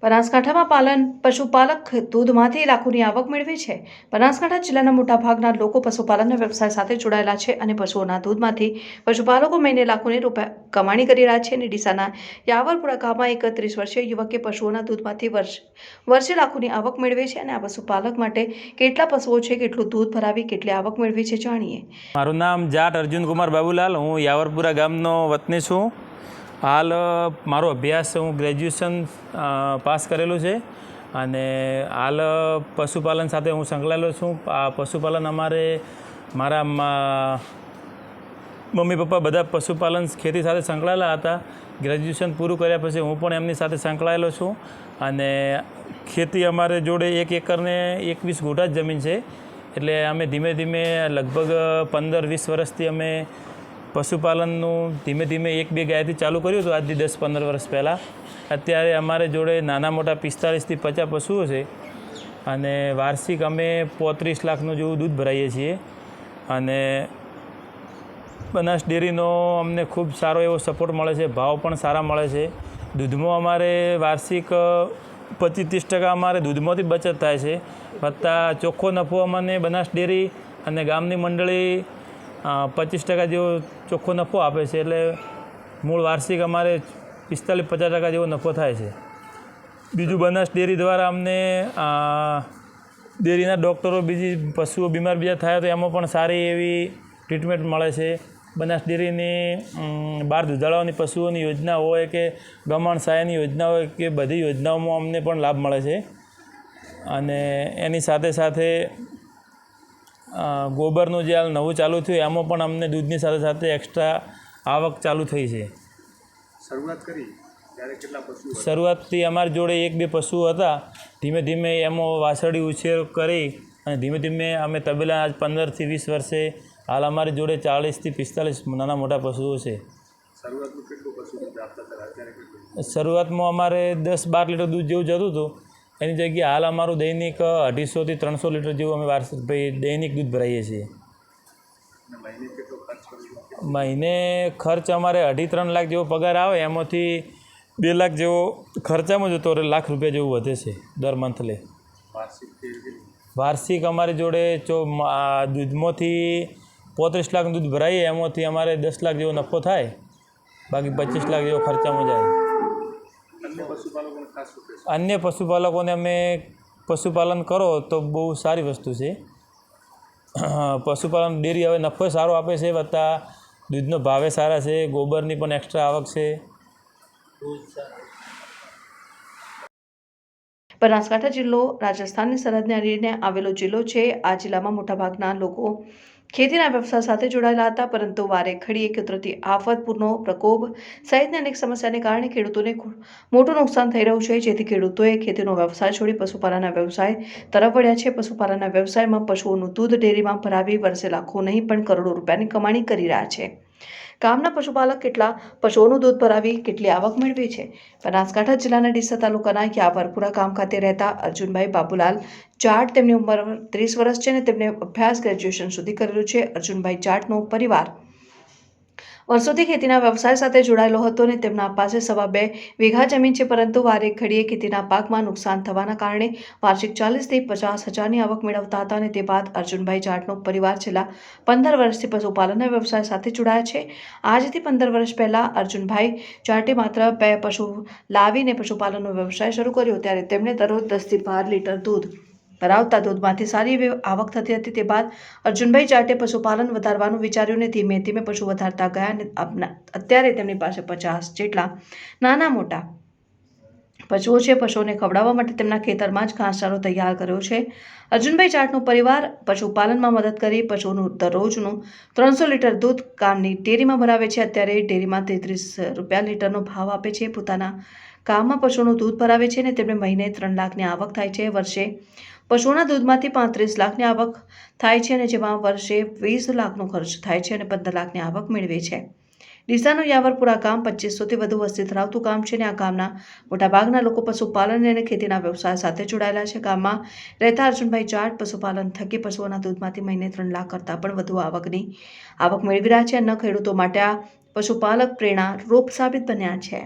બનાસકાંઠામાં પશુપાલક દૂધમાંથી લાખોની આવક મેળવે છે। બનાસકાંઠા જિલ્લાના મોટાભાગના લોકો પશુપાલનના વ્યવસાય સાથે જોડાયેલા છે અને પશુઓના દૂધમાંથી પશુપાલકો મહિને લાખોની રૂપિયા કમાણી કરી રહ્યા છે। ડીસાના યાવરપુરા ગામમાં એક 30 વર્ષીય યુવકે પશુઓના દૂધમાંથી વર્ષે લાખોની આવક મેળવે છે અને આ પશુપાલક માટે કેટલા પશુઓ છે, કેટલું દૂધ ભરાવી કેટલી આવક મેળવે છે, જાણીએ। મારું નામ જાટ અર્જુન કુમાર બાબુલાલ, હું યાવરપુરા ગામનો વતની છું। હાલ મારો અભ્યાસ હું ગ્રેજ્યુએશન પાસ કરેલું છે અને હાલ પશુપાલન સાથે હું સંકળાયેલો છું। આ પશુપાલન મારા મમ્મી પપ્પા બધા પશુપાલન ખેતી સાથે સંકળાયેલા હતા। ગ્રેજ્યુએશન પૂરું કર્યા પછી હું પણ એમની સાથે સંકળાયેલો છું અને ખેતી અમારે જોડે 1 એકરને 21 ગુંઠા જ જમીન છે। એટલે અમે ધીમે ધીમે લગભગ 15-20 વર્ષથી અમે પશુપાલનનું ધીમે ધીમે 1-2 ગાયથી ચાલુ કર્યું હતું, આજથી 10-15 વર્ષ પહેલાં। અત્યારે અમારે જોડે નાના મોટા 45થી 50 પશુઓ છે અને વાર્ષિક અમે 35 લાખનું જેવું દૂધ ભરાઈએ છીએ અને બનાસ ડેરીનો અમને ખૂબ સારો એવો સપોર્ટ મળે છે, ભાવ પણ સારા મળે છે। દૂધમાં અમારે વાર્ષિક 25-30% અમારે દૂધમાંથી બચત થાય છે, વત્તા ચોખ્ખો નફો અમને બનાસ ડેરી અને ગામની મંડળી 25% જેવો ચોખ્ખો નફો આપે છે। એટલે મૂળ વાર્ષિક અમારે 45-50% જેવો નફો થાય છે। બીજું બનાસ ડેરી દ્વારા અમને ડેરીના ડૉક્ટરો બીજી પશુઓ બીમાર થાય તો એમાં પણ સારી એવી ટ્રીટમેન્ટ મળે છે। બનાસ ડેરીની 12 દુધાળાઓની પશુઓની યોજના હોય કે ગમણ સહાયની યોજના હોય કે બધી યોજનાઓમાં અમને પણ લાભ મળે છે અને એની સાથે સાથે ગોબરનું જે હાલ નવું ચાલુ થયું એમાં પણ અમને દૂધની સાથે સાથે એક્સ્ટ્રા આવક ચાલુ થઈ છે। શરૂઆત કરી ત્યારે કેટલા પશુઓ? શરૂઆતથી અમારી જોડે 1-2 પશુઓ હતા, ધીમે ધીમે એમાં વાછરડી ઉછેર કરી અને ધીમે ધીમે અમે તબેલા આજ 15થી 20 વર્ષે હાલ અમારી જોડે 40થી 45 નાના મોટા પશુઓ છે। શરૂઆતમાં કેટલું પશુ દૂધ આપતા હતા, અત્યારે કેટલું? શરૂઆતમાં અમારે 10-12 લીટર દૂધ જેવું જતું હતું, એની જગ્યાએ હાલ અમારું દૈનિક 250થી 300 લીટર જેવું અમે દૈનિક દૂધ ભરાઈએ છીએ। મહિને ખર્ચ અમારે 2.5-3 લાખ જેવો પગાર આવે, એમાંથી 2 લાખ જેવો ખર્ચામાં જતો રહે, લાખ રૂપિયા જેવું વધે છે દર મંથલી। વાર્ષિક અમારી જોડે દૂધમાંથી 35 લાખનું દૂધ ભરાઈએ, એમાંથી અમારે 10 લાખ જેવો નફો થાય, બાકી 25 લાખ જેવો ખર્ચામાં જાય। અન્ય પશુપાલકોને અમે પશુપાલન કરો તો બહુ સારી વસ્તુ છે। પશુપાલન ડેરી હવે નફો સારો આપે છે, વત્તા દૂધનો ભાવે સારા છે, ગોબરની પણ એક્સ્ટ્રા આવક છે। બનાસકાંઠા જિલ્લો રાજસ્થાનની સરહદને અડીને આવેલો જિલ્લો છે। આ જિલ્લામાં મોટાભાગના લોકો ખેતીના વ્યવસાય સાથે જોડાયેલા હતા, પરંતુ વારે ઘડીએ કુદરતી આફત, પૂરનો પ્રકોપ સહિતની અનેક સમસ્યાને કારણે ખેડૂતોને મોટું નુકસાન થઈ રહ્યું છે, જેથી ખેડૂતોએ ખેતીનો વ્યવસાય છોડી પશુપાલનના વ્યવસાય તરફ વળ્યા છે। પશુપાલનના વ્યવસાયમાં પશુઓનું દૂધ ડેરીમાં ભરાવી વર્ષે લાખો નહીં પણ કરોડો રૂપિયાની કમાણી કરી રહ્યા છે। ગામના પશુપાલક કેટલા પશુઓનું દૂધ ભરાવી કેટલી આવક મેળવે છે? બનાસકાંઠા જિલ્લાના ડીસા તાલુકાના યાવરપુરા ગામ ખાતે રહેતા અર્જુનભાઈ બાબુલાલ જાટ, તેમની ઉંમર 30 વર્ષ છે અને તેમણે અભ્યાસ ગ્રેજ્યુએશન સુધી કરેલું છે। અર્જુનભાઈ જાટનો પરિવાર વર્ષોથી ખેતીના વ્યવસાય સાથે જોડાયેલો હતો અને તેમના પાસે 2.5 વીઘા જમીન છે, પરંતુ વારે ઘડીએ ખેતીના પાકમાં નુકસાન થવાના કારણે વાર્ષિક 40,000થી 50,000ની આવક મેળવતા હતા અને તે બાદ અર્જુનભાઈ જાટનો પરિવાર છેલ્લા 15 વર્ષથી પશુપાલનના વ્યવસાય સાથે જોડાયા છે। આજથી 15 વર્ષ પહેલા અર્જુનભાઈ જાટે માત્ર 2 પશુ લાવીને પશુપાલનનો વ્યવસાય શરૂ કર્યો, ત્યારે તેમણે દરરોજ 10થી 12 લીટર દૂધ ભરાવતા દૂધમાંથી સારી એવી આવક થતી હતી। તે બાદ અર્જુનભાઈ જાટે પશુપાલન વધારવાનું વિચાર્યું અને ધીમે ધીમે પશુ વધારતા ગયા અને અત્યારે તેમની પાસે 50 જેટલા નાના મોટા પશુઓ છે। પશુઓને ખવડાવવા માટે તેમના ખેતરમાં જ ઘાસચારો તૈયાર કર્યો છે। અર્જુનભાઈ જાટનો પરિવાર પશુપાલનમાં મદદ કરી પશુઓનું દરરોજનું 300 લીટર દૂધ ગામની ડેરીમાં ભરાવે છે। અત્યારે ડેરીમાં 33 રૂપિયા લીટરનો ભાવ આપે છે। પોતાના ગામમાં પશુઓનું દૂધ ભરાવે છે અને તેમને મહિને 3 લાખની આવક થાય છે। વર્ષે પશુઓના દૂધમાંથી 35 લાખની આવક થાય છે અને જેમાં વર્ષે 20 લાખનો ખર્ચ થાય છે અને 15 લાખની આવક મેળવે છે। ડીસાનું યાવરપુરા ગામ 2500થી વધુ વસ્તી ધરાવતું ગામ છે અને આ ગામના મોટાભાગના લોકો પશુપાલન અને ખેતીના વ્યવસાય સાથે જોડાયેલા છે। ગામમાં રહેતા અર્જુનભાઈ જાટ પશુપાલન થકી પશુઓના દૂધમાંથી મહિને 3 લાખ કરતાં પણ વધુ આવક મેળવી રહ્યા છે। અન્ય ખેડૂતો માટે આ પશુપાલક પ્રેરણા રૂપ સાબિત બન્યા છે।